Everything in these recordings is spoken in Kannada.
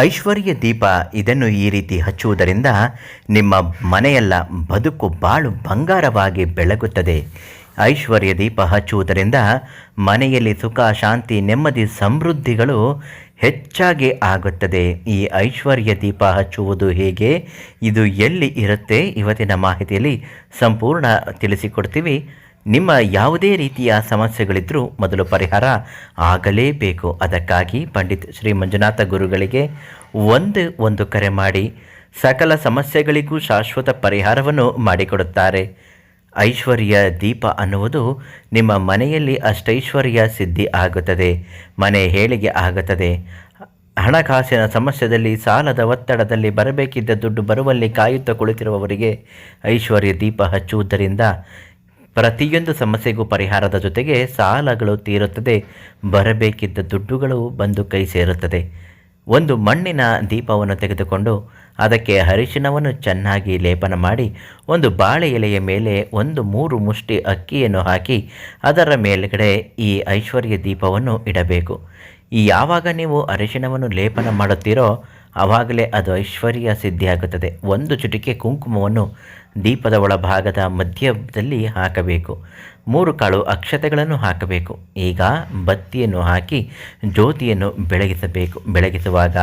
ಐಶ್ವರ್ಯ ದೀಪ ಇದನ್ನು ಈ ರೀತಿ ಹಚ್ಚುವುದರಿಂದ ನಿಮ್ಮ ಮನೆಯೆಲ್ಲ ಬದುಕು ಬಾಳು ಬಂಗಾರವಾಗಿ ಬೆಳಗುತ್ತದೆ. ಐಶ್ವರ್ಯ ದೀಪ ಹಚ್ಚುವುದರಿಂದ ಮನೆಯಲ್ಲಿ ಸುಖ, ಶಾಂತಿ, ನೆಮ್ಮದಿ, ಸಮೃದ್ಧಿಗಳು ಹೆಚ್ಚಾಗಿ ಆಗುತ್ತದೆ. ಈ ಐಶ್ವರ್ಯ ದೀಪ ಹಚ್ಚುವುದು ಹೇಗೆ, ಇದು ಎಲ್ಲಿ ಇರುತ್ತೆ, ಇವತ್ತಿನ ಮಾಹಿತಿಯಲ್ಲಿ ಸಂಪೂರ್ಣ ತಿಳಿಸಿಕೊಡ್ತೀವಿ. ನಿಮ್ಮ ಯಾವುದೇ ರೀತಿಯ ಸಮಸ್ಯೆಗಳಿದ್ದರೂ ಮೊದಲು ಪರಿಹಾರ ಆಗಲೇಬೇಕು. ಅದಕ್ಕಾಗಿ ಪಂಡಿತ್ ಶ್ರೀ ಮಂಜುನಾಥ ಗುರುಗಳಿಗೆ ಒಂದು ಕರೆ ಮಾಡಿ ಸಕಲ ಸಮಸ್ಯೆಗಳಿಗೂ ಶಾಶ್ವತ ಪರಿಹಾರವನ್ನು ಮಾಡಿಕೊಡುತ್ತಾರೆ. ಐಶ್ವರ್ಯ ದೀಪ ಅನ್ನುವುದು ನಿಮ್ಮ ಮನೆಯಲ್ಲಿ ಅಷ್ಟೈಶ್ವರ್ಯ ಸಿದ್ಧಿ ಆಗುತ್ತದೆ, ಮನೆ ಏಳಿಗೆ ಆಗುತ್ತದೆ. ಹಣಕಾಸಿನ ಸಮಸ್ಯೆಯಲ್ಲಿ, ಸಾಲದ ಒತ್ತಡದಲ್ಲಿ, ಬರಬೇಕಿದ್ದ ದುಡ್ಡು ಬರುವಲ್ಲಿ ಕಾಯುತ್ತಾ ಕುಳಿತಿರುವವರಿಗೆ ಐಶ್ವರ್ಯ ದೀಪ ಹಚ್ಚುವುದರಿಂದ ಪ್ರತಿಯೊಂದು ಸಮಸ್ಯೆಗೂ ಪರಿಹಾರದ ಜೊತೆಗೆ ಸಾಲಗಳು ತೀರುತ್ತದೆ, ಬರಬೇಕಿದ್ದ ದುಡ್ಡುಗಳು ಬಂದು ಕೈ ಸೇರುತ್ತದೆ. ಒಂದು ಮಣ್ಣಿನ ದೀಪವನ್ನು ತೆಗೆದುಕೊಂಡು ಅದಕ್ಕೆ ಅರಿಶಿನವನ್ನು ಚೆನ್ನಾಗಿ ಲೇಪನ ಮಾಡಿ ಒಂದು ಬಾಳೆ ಎಲೆಯ ಮೇಲೆ 3 ಮುಷ್ಟಿ ಅಕ್ಕಿಯನ್ನು ಹಾಕಿ ಅದರ ಮೇಲ್ಗಡೆ ಈ ಐಶ್ವರ್ಯ ದೀಪವನ್ನು ಇಡಬೇಕು. ಯಾವಾಗ ನೀವು ಅರಿಶಿನವನ್ನು ಲೇಪನ ಮಾಡುತ್ತೀರೋ ಆವಾಗಲೇ ಅದು ಐಶ್ವರ್ಯ ಸಿದ್ಧಿಯಾಗುತ್ತದೆ. 1 ಚುಟಿಕೆ ಕುಂಕುಮವನ್ನು ದೀಪದ ಒಳಭಾಗದ ಮಧ್ಯದಲ್ಲಿ ಹಾಕಬೇಕು. 3 ಕಾಳು ಅಕ್ಷತೆಗಳನ್ನು ಹಾಕಬೇಕು. ಈಗ ಬತ್ತಿಯನ್ನು ಹಾಕಿ ಜ್ಯೋತಿಯನ್ನು ಬೆಳಗಿಸುವಾಗ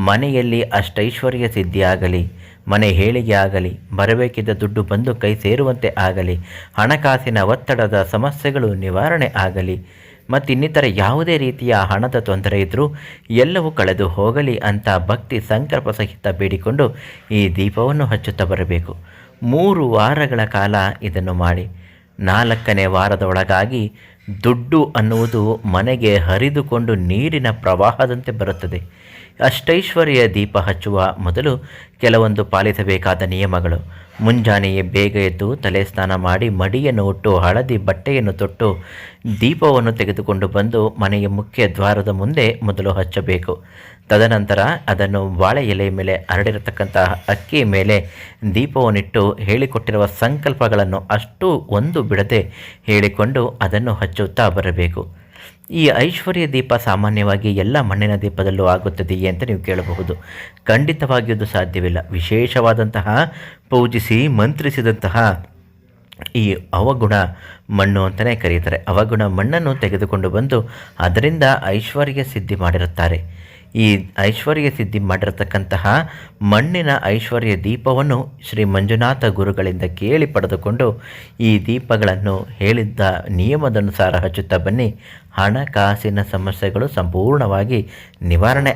ಮನೆಯಲ್ಲಿ ಅಷ್ಟೈಶ್ವರ್ಯ ಸಿದ್ಧಿಯಾಗಲಿ, ಮನೆ ಏಳಿಗೆ ಆಗಲಿ, ಬರಬೇಕಿದ್ದ ದುಡ್ಡು ಬಂದು ಕೈ ಸೇರುವಂತೆ ಆಗಲಿ, ಹಣಕಾಸಿನ ಒತ್ತಡದ ಸಮಸ್ಯೆಗಳು ನಿವಾರಣೆ ಆಗಲಿ ಮತ್ತು ಇನ್ನಿತರ ಯಾವುದೇ ರೀತಿಯ ಹಣದ ತೊಂದರೆ ಇದ್ದರೂ ಎಲ್ಲವೂ ಕಳೆದು ಹೋಗಲಿ ಅಂತ ಭಕ್ತಿ ಸಂಕಲ್ಪ ಸಹಿತ ಬೇಡಿಕೊಂಡು ಈ ದೀಪವನ್ನು ಹಚ್ಚುತ್ತಾ ಬರಬೇಕು. 3 ವಾರಗಳ ಕಾಲ ಇದನ್ನು ಮಾಡಿ 4ನೇ ವಾರದ ಒಳಗಾಗಿ ದುಡ್ಡು ಅನ್ನುವುದು ಮನೆಗೆ ಹರಿದುಕೊಂಡು ನೀರಿನ ಪ್ರವಾಹದಂತೆ ಬರುತ್ತದೆ. ಅಷ್ಟೈಶ್ವರ್ಯ ದೀಪ ಹಚ್ಚುವ ಮೊದಲು ಕೆಲವೊಂದು ಪಾಲಿಸಬೇಕಾದ ನಿಯಮಗಳು: ಮುಂಜಾನೆಯೇ ಬೇಗ ಎದ್ದು ತಲೆ ಸ್ನಾನ ಮಾಡಿ ಮಡಿಯನ್ನು ಉಟ್ಟು ಹಳದಿ ಬಟ್ಟೆಯನ್ನು ತೊಟ್ಟು ದೀಪವನ್ನು ತೆಗೆದುಕೊಂಡು ಬಂದು ಮನೆಯ ಮುಖ್ಯ ದ್ವಾರದ ಮುಂದೆ ಮೊದಲು ಹಚ್ಚಬೇಕು. ತದನಂತರ ಅದನ್ನು ಬಾಳೆ ಎಲೆಯ ಮೇಲೆ ಹರಡಿರತಕ್ಕಂತಹ ಅಕ್ಕಿಯ ಮೇಲೆ ದೀಪವನ್ನಿಟ್ಟು ಹೇಳಿಕೊಟ್ಟಿರುವ ಸಂಕಲ್ಪಗಳನ್ನು ಅಷ್ಟು ಒಂದು ಬಿಡದೆ ಹೇಳಿಕೊಂಡು ಅದನ್ನು ಹಚ್ಚುತ್ತಾ ಬರಬೇಕು. ಈ ಐಶ್ವರ್ಯ ದೀಪ ಸಾಮಾನ್ಯವಾಗಿ ಎಲ್ಲ ಮಣ್ಣಿನ ದೀಪದಲ್ಲೂ ಆಗುತ್ತದೆಯೇ ಅಂತ ನೀವು ಕೇಳಬಹುದು. ಖಂಡಿತವಾಗಿಯೂ ಅದು ಸಾಧ್ಯವಿಲ್ಲ. ವಿಶೇಷವಾದಂತಹ ಪೂಜಿಸಿ ಮಂತ್ರಿಸಿದಂತಹ ಈ ಅವಗುಣ ಮಣ್ಣು ಅಂತಲೇ ಕರೆಯುತ್ತಾರೆ. ಅವಗುಣ ಮಣ್ಣನ್ನು ತೆಗೆದುಕೊಂಡು ಬಂದು ಅದರಿಂದ ಐಶ್ವರ್ಯ ಸಿದ್ಧಿ ಮಾಡಿರುತ್ತಾರೆ. ಈ ಐಶ್ವರ್ಯ ಸಿದ್ಧಿ ಮಾಡಿರತಕ್ಕಂತಹ ಮಣ್ಣಿನ ಐಶ್ವರ್ಯ ದೀಪವನ್ನು ಶ್ರೀ ಮಂಜುನಾಥ ಗುರುಗಳಿಂದ ಕೇಳಿ ಪಡೆದುಕೊಂಡು ಈ ದೀಪಗಳನ್ನು ಹೇಳಿದ್ದ ನಿಯಮದನುಸಾರ ಹಚ್ಚುತ್ತಾ ಬನ್ನಿ. ಹಣಕಾಸಿನ ಸಮಸ್ಯೆಗಳು ಸಂಪೂರ್ಣವಾಗಿ ನಿವಾರಣೆ